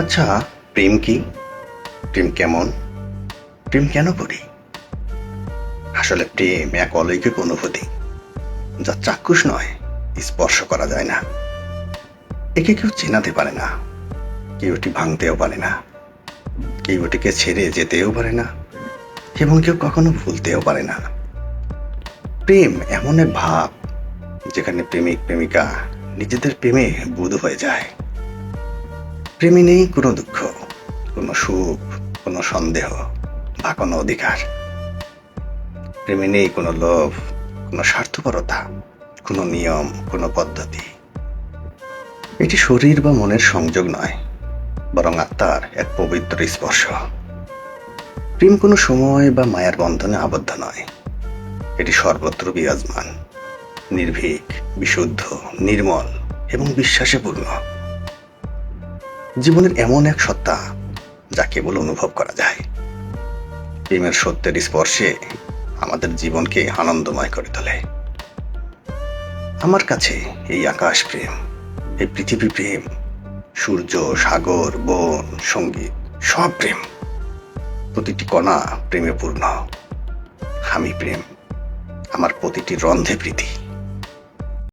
আচ্ছা, প্রেম কি? প্রেম কেমন? প্রেম কেন করি? আসলে প্রেম এক অলৌকিক অনুভূতি, যা চাক্ষুষ নয়, স্পর্শ করা যায় না। একে কেউ চেনাতে পারে না, কেউ এটি ভাঙতেও পারে না, কেউ এটিকে ছেড়ে যেতেও পারে না, এবং কেউ কখনো ভুলতেও পারে না। প্রেম এমন এক ভাব, যেখানে প্রেমিক প্রেমিকা নিজেদের প্রেমে বুঁদ হয়ে যায়। প্রেমে নেই কোনো দুঃখ, কোনো সুখ, কোনো সন্দেহ বা কোনো অধিকার। প্রেমে নেই কোনো লোভ, কোনো স্বার্থপরতা, কোনো নিয়ম, কোনো পদ্ধতি। এটি শরীর বা মনের সংযোগ নয়, বরং আত্মার এক পবিত্র স্পর্শ। প্রেম কোনো সময় বা মায়ার বন্ধনে আবদ্ধ নয়, এটি সর্বত্র বিরাজমান, নির্ভীক, বিশুদ্ধ, নির্মল এবং বিশ্বাসে পূর্ণ। জীবনের এমন এক সত্তা, যা কেবল অনুভব করা যায়। প্রেমের সত্যের স্পর্শে আমাদের জীবনকে আনন্দময় করে তোলে। আমার কাছে এই আকাশ প্রেম, এই পৃথিবী প্রেম, সূর্য, সাগর, বন, সঙ্গীত, সব প্রেম। প্রতিটি কণা প্রেমে পূর্ণ। আমি প্রেম, আমার প্রতিটি রন্ধে প্রীতি।